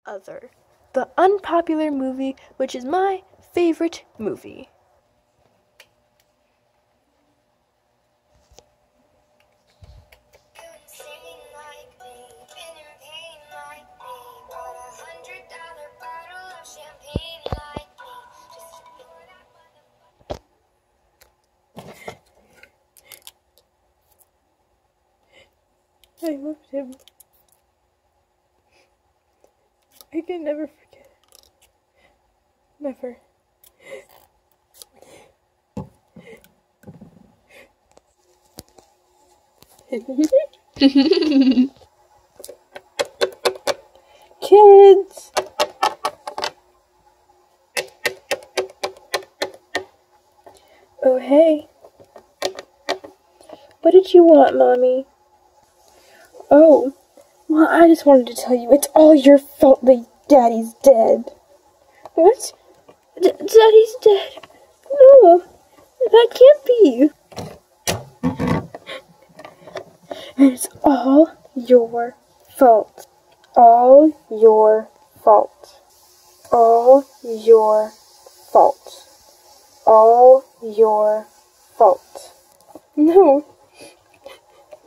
Other, the unpopular movie, which is my favorite movie. I loved him. I can never forget. Never. Kids! Oh, hey. What did you want, Mommy? Oh, well, I just wanted to tell you it's all your fault that Daddy's dead. What? Daddy's dead? No, that can't be. It's all your fault. All your fault. All your fault. All your fault. No.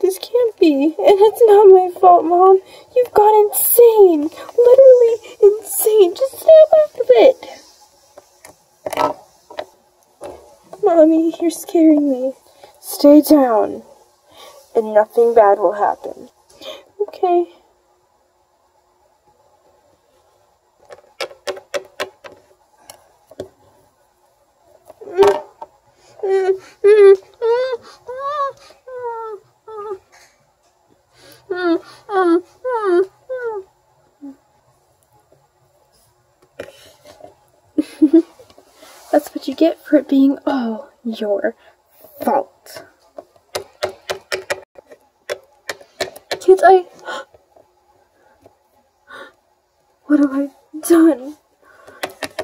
This can't be, and it's not my fault, Mom. You've gone insane. Literally insane. Just snap out of it. Mommy, you're scaring me. Stay down, and nothing bad will happen. Okay. That's what you get for it being all your fault. Kids, what have I done?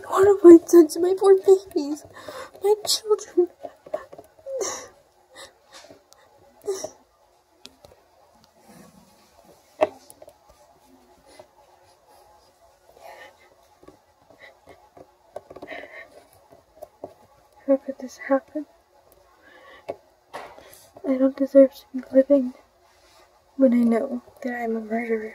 What have I done to my poor babies? My children. How could this happen? I don't deserve to be living when I know that I'm a murderer.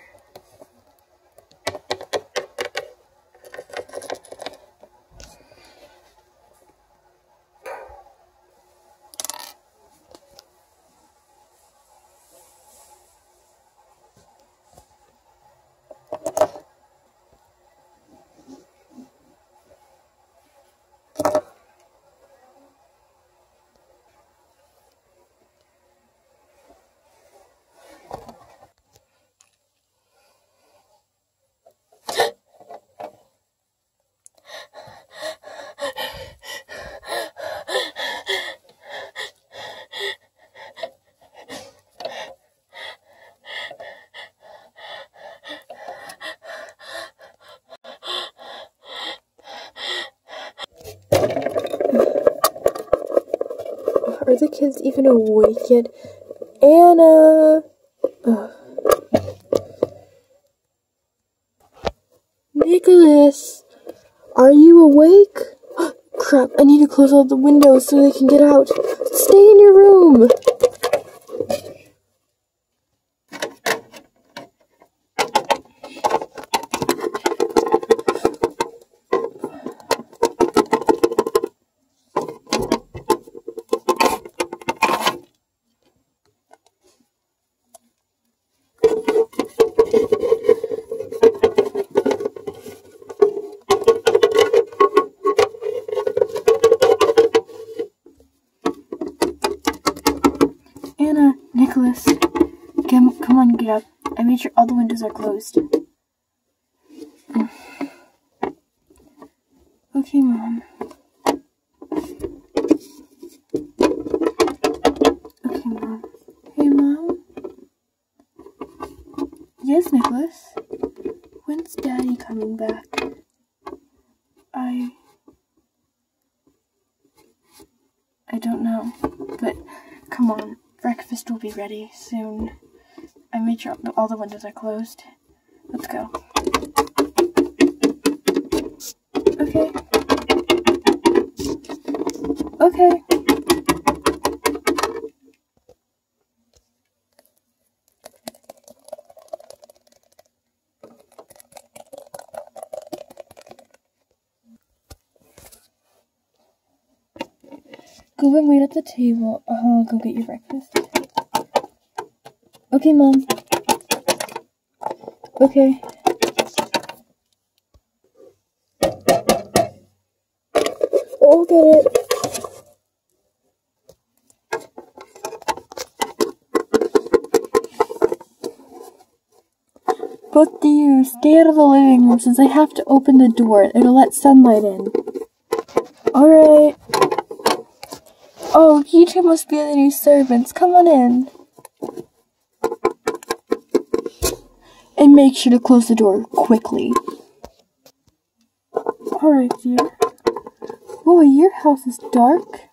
Are the kids even awake yet? Anna! Ugh. Nicholas! Are you awake? Crap, I need to close all the windows so they can get out. Stay in your room! Anna, Nicholas, come on, get up. I made sure all the windows are closed. Okay, Mom. Okay, Mom. Hey, Mom? Yes, Nicholas? When's Daddy coming back? I don't know, but come on. Breakfast will be ready soon. I made sure all the windows are closed. Let's go. Okay. Okay. Go and wait at the table. I'll go get your breakfast. Okay, Mom. Okay. I'll get it. Both of you, stay out of the living room since I have to open the door. It'll let sunlight in. Alright. Oh, you two must be the new servants. Come on in. And make sure to close the door quickly. Alright, dear. Boy, your house is dark.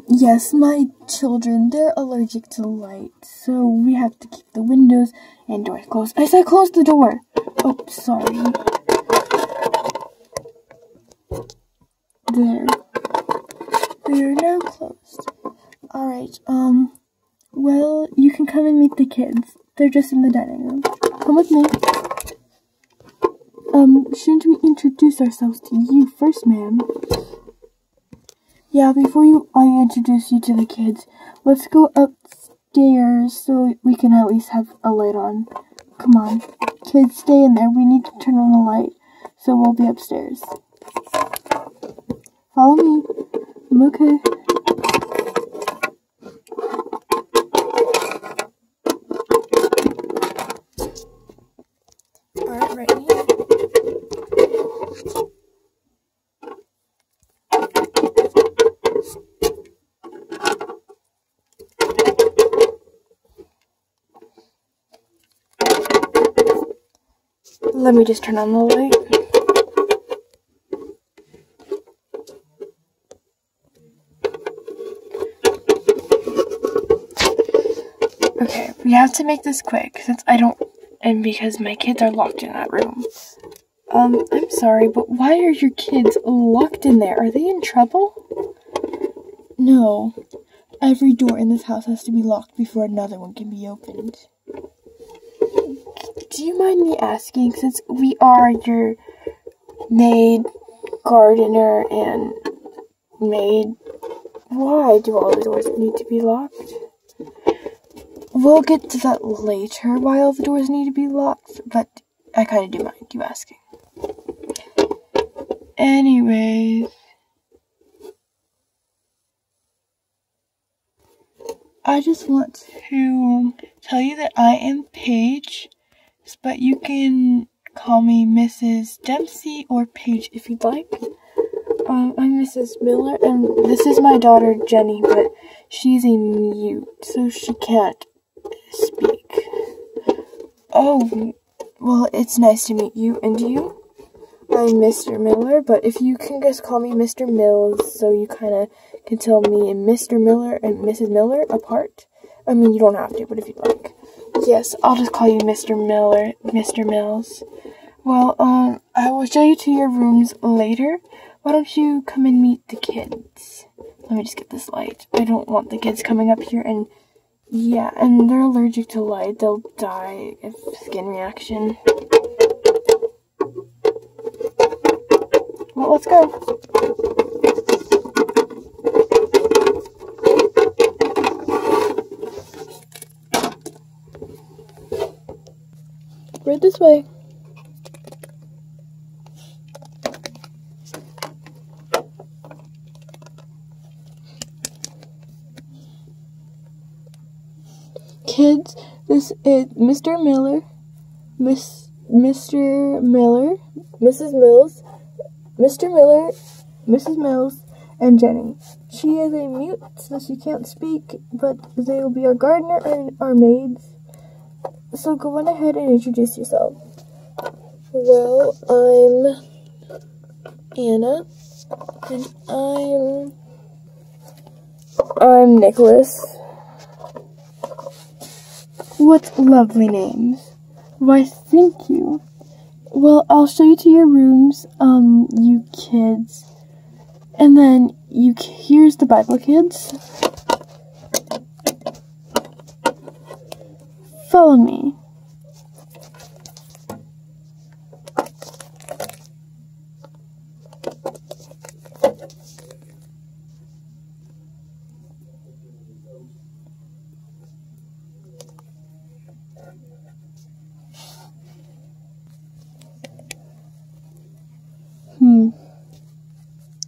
Yes, my children, they're allergic to light, so we have to keep the windows and doors closed. I said close the door! Oh, sorry. There. They are now closed. Alright, well, you can come and meet the kids. They're just in the dining room. Come with me. Shouldn't we introduce ourselves to you first, ma'am? Yeah, before I introduce you to the kids, let's go upstairs so we can at least have a light on. Come on. Kids, stay in there. We need to turn on the light, so we'll be upstairs. Follow me. I'm okay. Alright, right here. Let me just turn on the light. Okay, we have to make this quick since and because my kids are locked in that room. I'm sorry, but why are your kids locked in there? Are they in trouble? No. Every door in this house has to be locked before another one can be opened. Do you mind me asking, since we are your maid, gardener, and maid, why do all the doors need to be locked? We'll get to that later, why all the doors need to be locked, but I kind of do mind you asking. Anyways, I just want to tell you that I am Paige, but you can call me Mrs. Dempsey or Paige if you'd like. I'm Mrs. Miller, and this is my daughter Jenny, but she's a mute, so she can't speak. Oh, well, it's nice to meet you, and you? I'm Mr. Miller, but if you can just call me Mr. Mills, so you kind of can tell me and Mr. Miller and Mrs. Miller apart. I mean, you don't have to, but if you'd like. Yes, I'll just call you Mr. Miller, Mr. Mills. Well, I will show you to your rooms later. Why don't you come and meet the kids? Let me just get this light. I don't want the kids coming up here and, yeah, and they're allergic to light. They'll die of skin reaction. Well, let's go. Right this way. Kids, this is Mr. Miller, Mr. Miller, Mrs. Mills, Mr. Miller, Mrs. Mills, and Jenny. She is a mute, so she can't speak, but they will be our gardener and our maids. So go on ahead and introduce yourself. Well, I'm Anna, and I'm Nicholas. What lovely names. Why, thank you. Well, I'll show you to your rooms, you kids. And then, here's the Bible, kids. Follow me.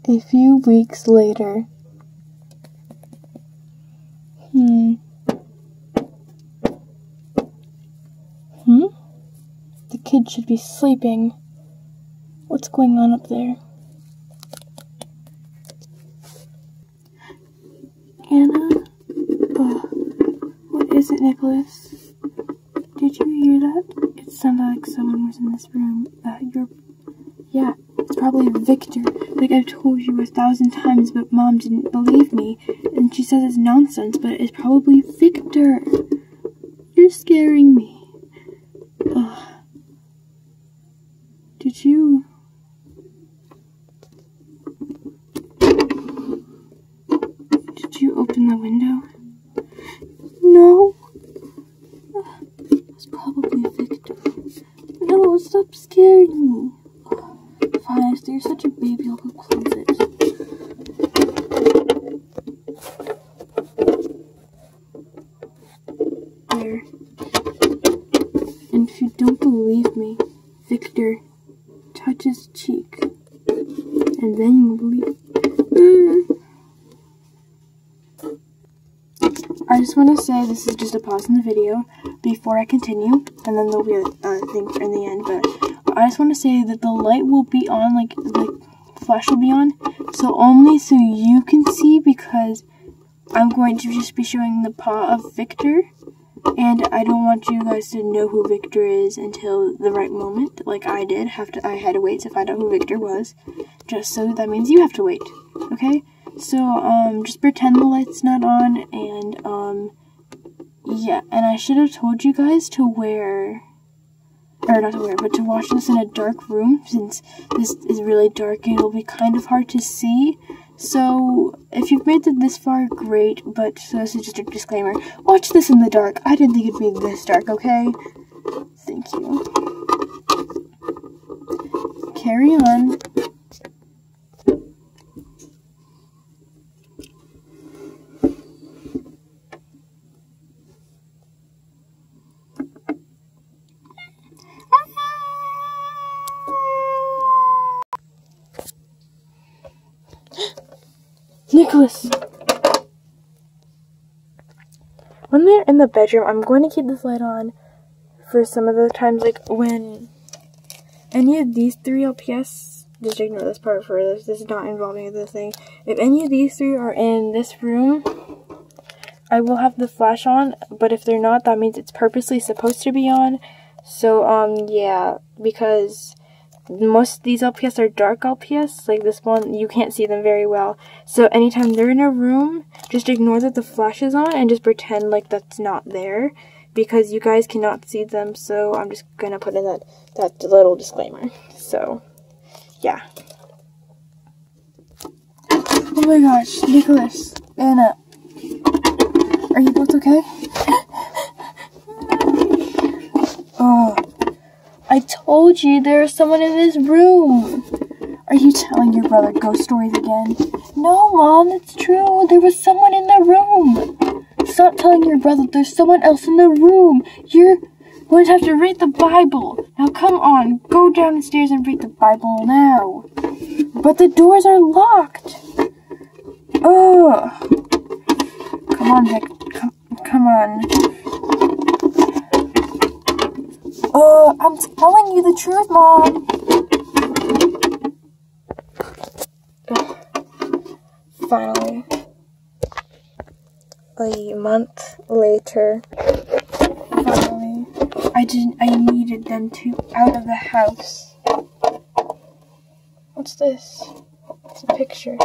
A few weeks later. The kid should be sleeping. What's going on up there? Anna? What is it, Nicholas? Did you hear that? It sounded like someone was in this room. Yeah, it's probably Victor. Like I've told you 1,000 times, but Mom didn't believe me. And she says it's nonsense, but it's probably Victor. You're scaring me. Did you open the window? No. It's probably Victor. No, stop scaring me. Fine, you're such a baby, I'll go close it. There. And if you don't believe me, Victor, touch his cheek. And then you'll believe. I just want to say this is just a pause in the video before I continue, and then there'll be a thing in the end, but I just want to say that the light will be on, like the flash will be on, so only so you can see, because I'm going to just be showing the paw of Victor, and I don't want you guys to know who Victor is until the right moment, like I did. I had to wait to find out who Victor was, just so that means you have to wait, okay? So, just pretend the light's not on, and, yeah, and I should have told you guys to wear, or not to wear, but to watch this in a dark room, since this is really dark, it'll be kind of hard to see. So, if you've made it this far, great, but, so this is just a disclaimer, watch this in the dark. I didn't think it'd be this dark, okay? Thank you. Carry on. Nicholas! When they're in the bedroom, I'm going to keep this light on for some of the times, like when any of these three LPS, just ignore this part for this is not involving the thing. If any of these three are in this room, I will have the flash on, but if they're not, that means it's purposely supposed to be on. So, yeah, because most of these LPS are dark LPS, like this one, you can't see them very well. So anytime they're in a room, just ignore that the flash is on and just pretend like that's not there, because you guys cannot see them. So I'm just gonna put in that little disclaimer. So, yeah. Oh my gosh, Nicholas, Anna, are you both okay? Oh. I told you there's someone in this room. Are you telling your brother ghost stories again? No, Mom, it's true. There was someone in the room. Stop telling your brother there's someone else in the room. You're going to have to read the Bible. Now, come on. Go downstairs and read the Bible now. But the doors are locked. Ugh. Come on, Vic. Come on. I'm telling you the truth, Mom. Finally. A month later. Finally. I needed them out of the house. What's this? It's a picture.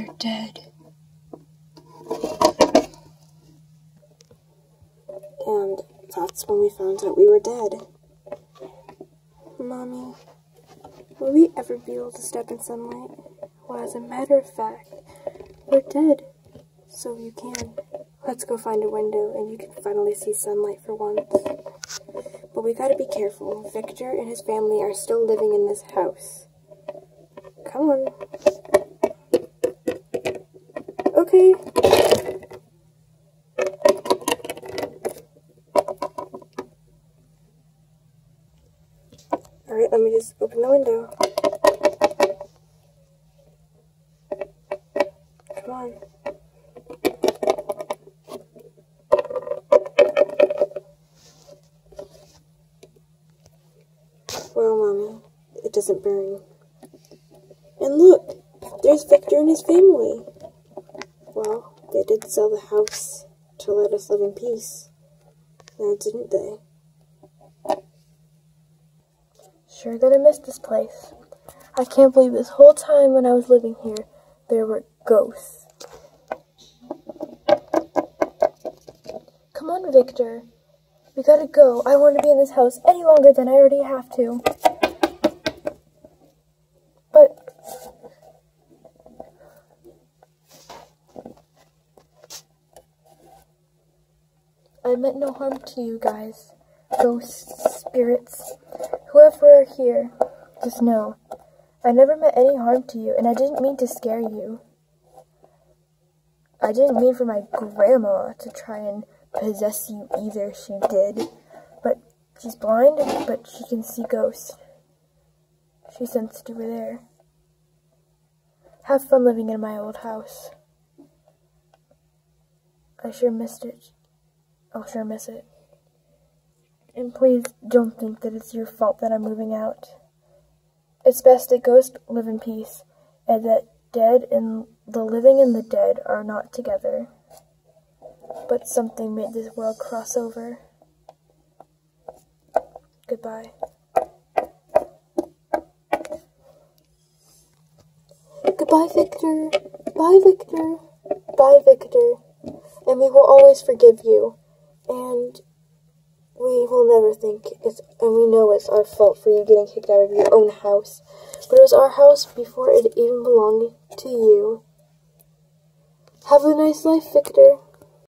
they're dead. And that's when we found out we were dead. Mommy, will we ever be able to step in sunlight? Well, as a matter of fact, we're dead. So you can. Let's go find a window and you can finally see sunlight for once. But we gotta be careful. Victor and his family are still living in this house. Come on. Okay. Alright, let me just open the window. Come on. Well, Mommy, it doesn't burn. And look! There's Victor and his family. Well, they did sell the house to let us live in peace. Now, didn't they? Sure gonna miss this place. I can't believe this whole time when I was living here, there were ghosts. Come on, Victor. We gotta go. I don't want to be in this house any longer than I already have to. But I meant no harm to you guys. Ghosts, spirits, whoever are here, just know, I never meant any harm to you, and I didn't mean to scare you. I didn't mean for my grandma to try and possess you either. She did, but she's blind, but she can see ghosts. She sensed you were there. Have fun living in my old house. I sure missed it. I'll sure miss it. And please don't think that it's your fault that I'm moving out. It's best that ghosts live in peace, and that dead and the living and the dead are not together. But something made this world cross over. Goodbye. Goodbye, Victor. Bye, Victor. Bye, Victor. And we will always forgive you. And we will never think and we know it's our fault for you getting kicked out of your own house. But it was our house before it even belonged to you. Have a nice life, Victor.